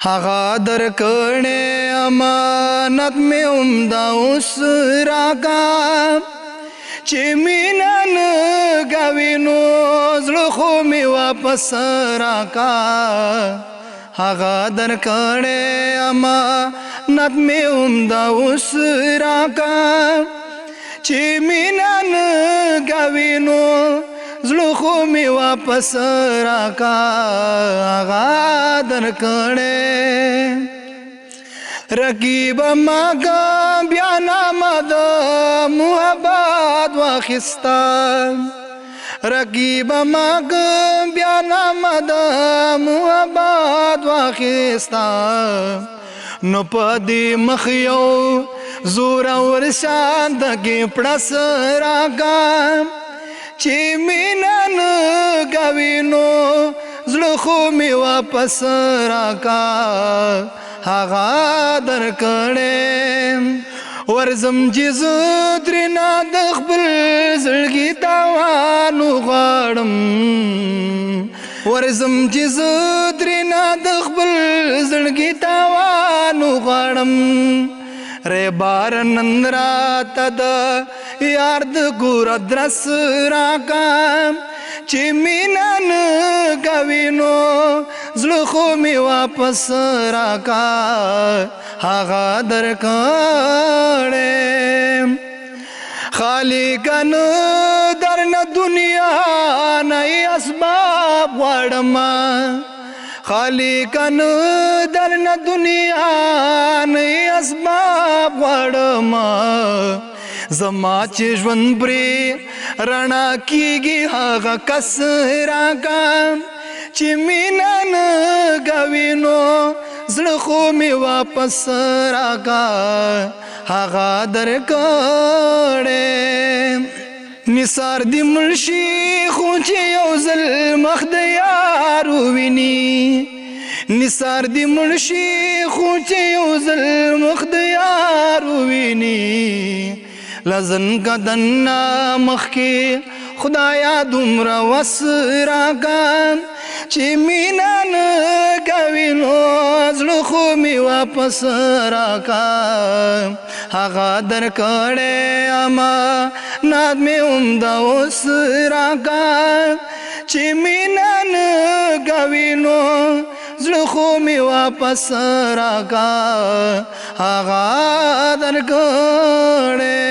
هغه درکړې امانت مې عمده اوس راکا چې مینه نه کوي نو زړه خو مې واپس راکا هغه درکړې امانت مې عمده اوس راکا چې مینه نه کوي نو زړه خو مې واپس راکا هغه درکړې رقیب ماګه بیا نامه د محبت واخستا رقیب ماګه بیا نامه د محبت واخستا نو په دې مخ یو زورور شان دګې پړس راکا چې مینه نه کوي نو زړه خو مې واپس راکا هغه درکړې ورځم چې زه ترېنه د خپل زړګي تاوان وغواړم ورځم چې زه ترېنه د خپل زړګي تاوان وغواړم ریبار نن راته د یار د ګور ادرس راکا چې مینه نه کوي نو زړه خو مې واپس راکا هغه درکړې خالق نه درنه دنیا نه اسباب غواړم خالق نه درنه دنیا نه اسباب غواړم زما چې ژوند پرې رڼا کېږي هغه کس راکا چې مینه نه کوي نو زړه خو مې واپس راکا هغه درکړې نثار دې مړ شي خو چې یو ځل مخ د یار وویني نثار دې مړ شي خو چې یو ځل مخ د یار وویني لزن کدنا مخکی خدایا دومره وس راکا چې مینه نه کوي نو زړه خو مې واپس راکا هغه درکړې امانت مې عمده اوس راکا چې مینه نه کوي نو زړه خو مې واپس راکا هغه درکړې